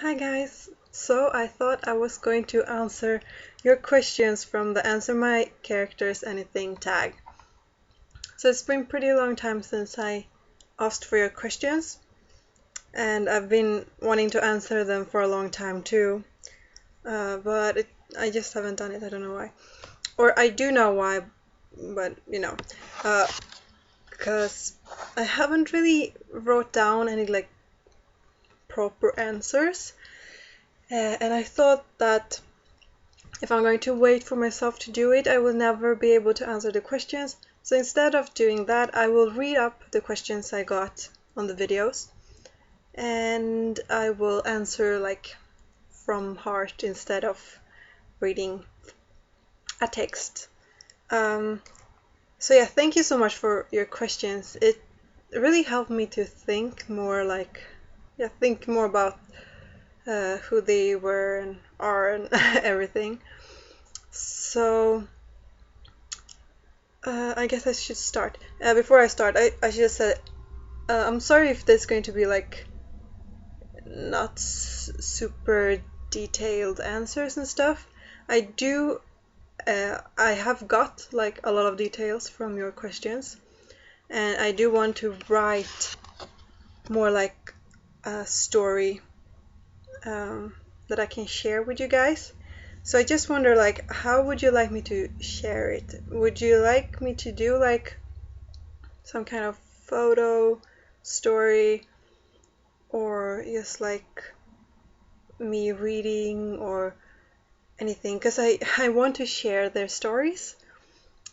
Hi guys! So I thought I was going to answer your questions from the Answer My Characters Anything tag. So it's been pretty long time since I asked for your questions, and I've been wanting to answer them for a long time too, but I just haven't done it. I don't know why. Or I do know why, but because I haven't really wrote down any like proper answers. And I thought that if I'm going to wait for myself to do it, I will never be able to answer the questions. So instead of doing that, I will read up the questions I got on the videos, and I will answer like from heart instead of reading a text. So yeah, thank you so much for your questions. It really helped me to think more think more about who they were and are and everything. So I guess I should start. Before I start, I should say I'm sorry if this is going to be like not super detailed answers and stuff. I have got like a lot of details from your questions, and I do want to write more like a story that I can share with you guys. So I just wonder, like, how would you like me to share it? Would you like me to do like some kind of photo story, or just like me reading or anything? Because I want to share their stories,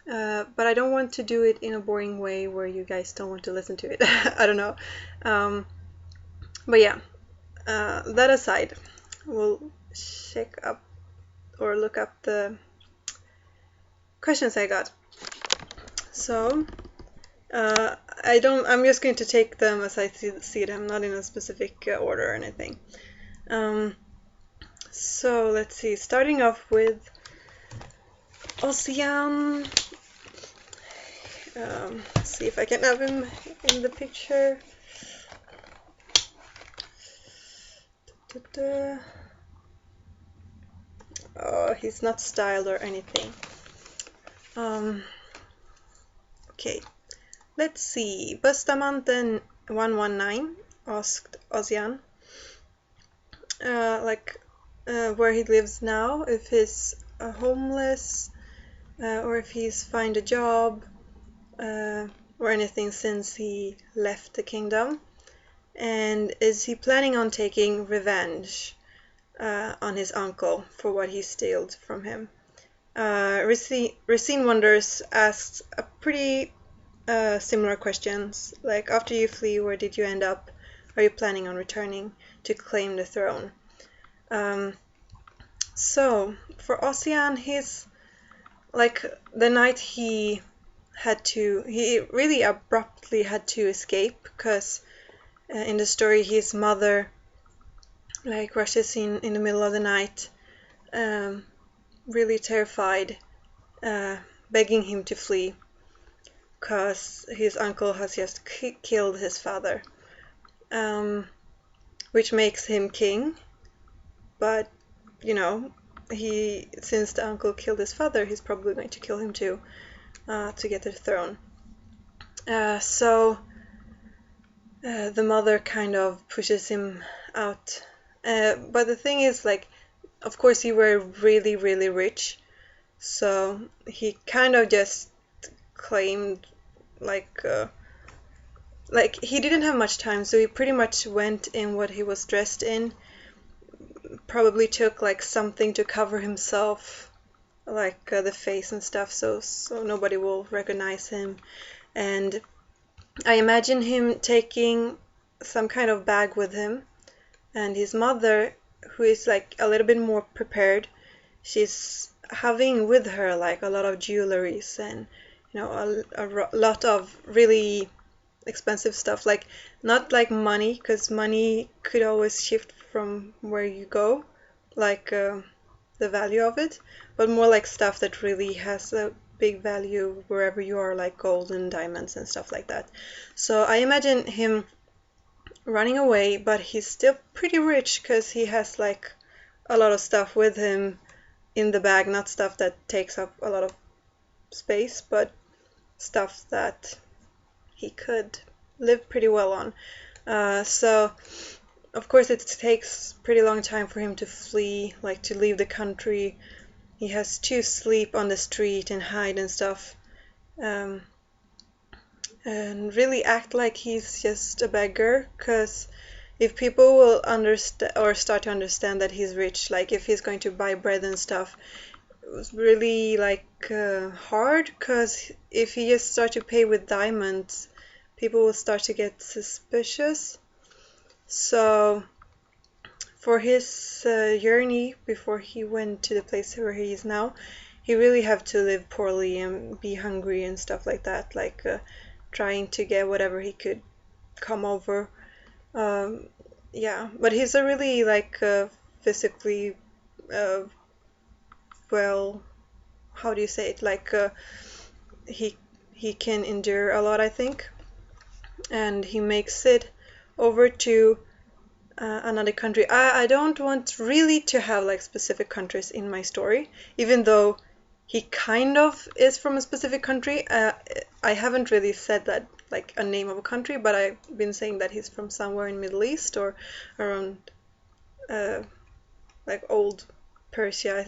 but I don't want to do it in a boring way where you guys don't want to listen to it. I don't know. But yeah, that aside, we'll check up or look up the questions I got. So I'm just going to take them as I see them, not in a specific order or anything. So let's see, starting off with Ocean. Let's see if I can have him in the picture. Oh, he's not styled or anything. Okay, let's see. Bustamante119 asked Ocean where he lives now, if he's homeless, or if he's find a job, or anything since he left the kingdom, and is he planning on taking revenge on his uncle for what he stole from him. Racine Wonders asked a pretty similar questions, like, after you flee, where did you end up? Are you planning on returning to claim the throne? So for Ocean, he's like, the night he really abruptly had to escape, because in the story his mother like rushes in the middle of the night, really terrified, begging him to flee because his uncle has just killed his father, which makes him king. But since the uncle killed his father, he's probably going to kill him too, to get the throne. So the mother kind of pushes him out. But the thing is, like, of course, he were really, really rich, so he kind of just claimed, like he didn't have much time, so he pretty much went in what he was dressed in. Probably took like something to cover himself, like the face and stuff, so nobody will recognize him. And I imagine him taking some kind of bag with him, and his mother, who is like a little bit more prepared, she's having with her like a lot of jewelries and a lot of really expensive stuff, like not like money, because money could always shift from where you go, like the value of it, but more like stuff that really has a big value wherever you are, like gold and diamonds and stuff like that. So I imagine him running away, but he's still pretty rich because he has like a lot of stuff with him in the bag, not stuff that takes up a lot of space, but stuff that he could live pretty well on. So of course it takes pretty long time for him to flee, like to leave the country. He has to sleep on the street and hide and stuff, and really act like he's just a beggar, because if people will understand or start to understand that he's rich, like if he's going to buy bread and stuff, it was really like hard, because if he just start to pay with diamonds, people will start to get suspicious. So for his journey before he went to the place where he is now, he really have to live poorly and be hungry and stuff like that, like trying to get whatever he could come over. Yeah, but he's a really like physically uh, well, how do you say it? Like he he can endure a lot, I think, and he makes it over to another country. I don't want really to have like specific countries in my story, even though he kind of is from a specific country. I haven't really said that like a name of a country, but I've been saying that he's from somewhere in Middle East or around like old Persia,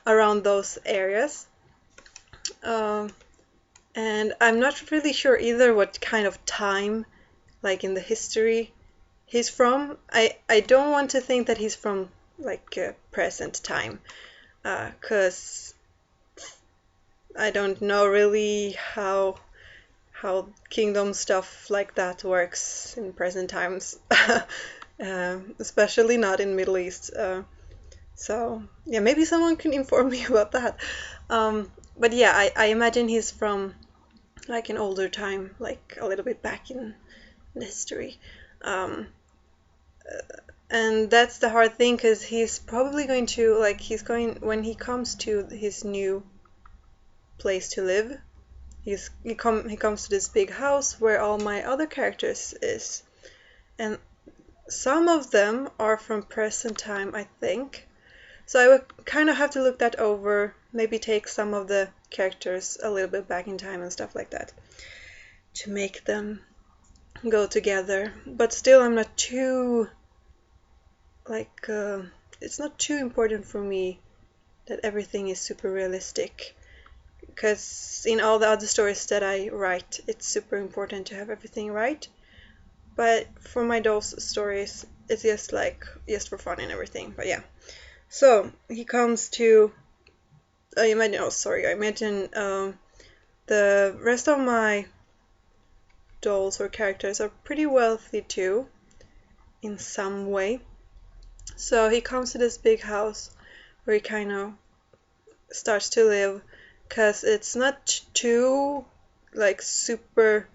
around those areas. And I'm not really sure either what kind of time, like in the history, he's from. I don't want to think that he's from like present time, because I don't know really how kingdom stuff like that works in present times, especially not in Middle East. So yeah, maybe someone can inform me about that. But yeah, I imagine he's from like an older time, like a little bit back in history. Um, and that's the hard thing, because he's probably going to like he's going when he comes to his new place to live. He comes to this big house where all my other characters is, and some of them are from present time, I think. So I would kind of have to look that over, maybe take some of the characters a little bit back in time and stuff like that to make them go together. But still, I'm not too like it's not too important for me that everything is super realistic, because in all the other stories that I write, it's super important to have everything right. But for my dolls stories, it's just for fun and everything. But yeah. So he comes to. I imagine the rest of my dolls or characters are pretty wealthy too, in some way. So he comes to this big house where he kind of starts to live, because it's not too like super.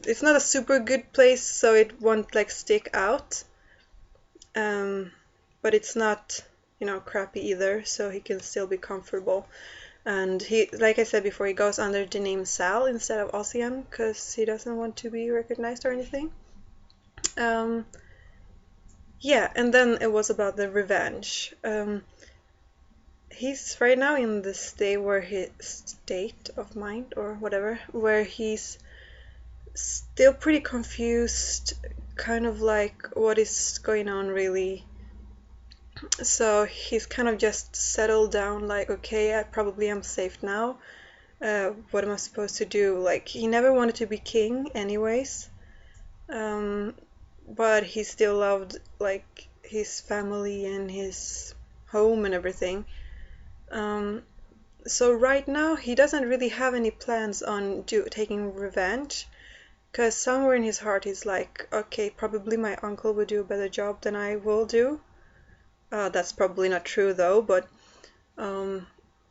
It's not a super good place, so it won't like stick out. But it's not, crappy either, so he can still be comfortable. And he, like I said before, he goes under the name Sal instead of Ossian, because he doesn't want to be recognized or anything. Yeah, and then it was about the revenge. He's right now in the state of mind or whatever, where he's still pretty confused, kind of like what is going on really. So he's kind of just settled down, like, okay, I probably am safe now. What am I supposed to do? Like, he never wanted to be king anyways. But he still loved, like, his family and his home and everything. So right now, he doesn't really have any plans on taking revenge. Because somewhere in his heart, he's like, okay, probably my uncle will do a better job than I will do. That's probably not true though, but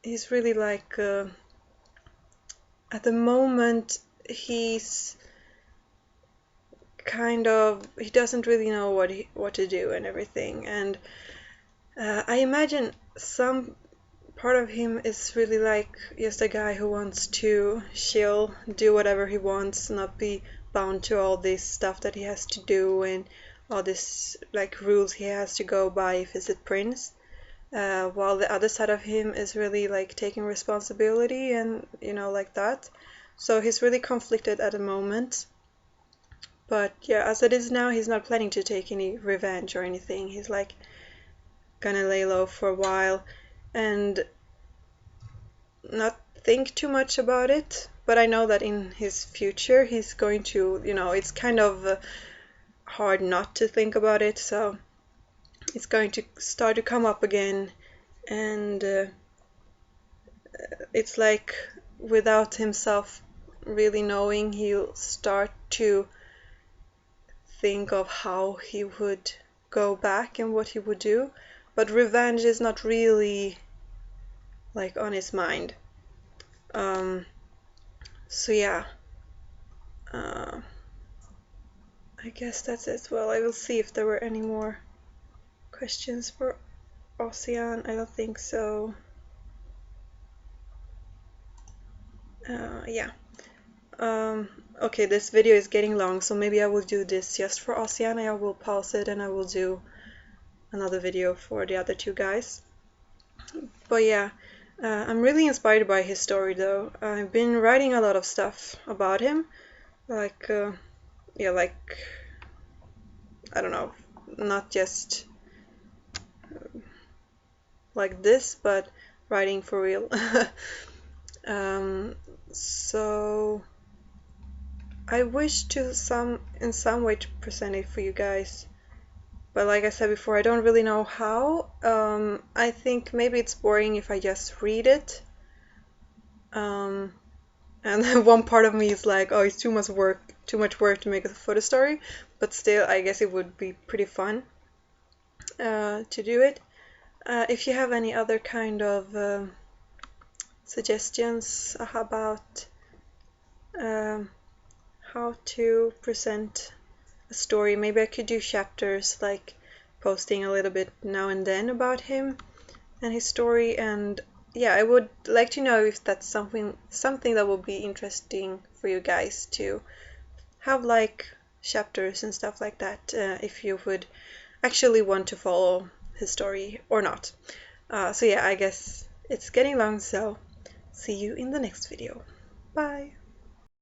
he's really like at the moment he's he doesn't really know what to do and everything, and I imagine some part of him is really like just a guy who wants to chill, do whatever he wants, not be bound to all this stuff that he has to do and all this like rules he has to go by if he's a prince, while the other side of him is really like taking responsibility and like that. So he's really conflicted at the moment. But yeah, as it is now, he's not planning to take any revenge or anything. He's like gonna lay low for a while and not think too much about it. But I know that in his future he's going to, it's kind of hard not to think about it, so it's going to start to come up again, and it's like without himself really knowing, he'll start to think of how he would go back and what he would do, but revenge is not really like on his mind. So yeah, I guess that's it. Well, I will see if there were any more questions for Ocean. I don't think so. Yeah. Okay, this video is getting long, so maybe I will do this just for Ocean. I will pause it and I will do another video for the other two guys. But yeah, I'm really inspired by his story though. I've been writing a lot of stuff about him, like yeah, like I don't know, not just like this, but writing for real. So I wish to in some way to present it for you guys, but like I said before, I don't really know how. I think maybe it's boring if I just read it. And one part of me is like, oh, it's too much work to make a photo story, but still, I guess it would be pretty fun to do it. If you have any other kind of suggestions about how to present a story, maybe I could do chapters, like posting a little bit now and then about him and his story. And yeah, I would like to know if that's something that would be interesting for you guys to have, like chapters and stuff like that, if you would actually want to follow his story or not. So yeah, I guess it's getting long, so see you in the next video. Bye!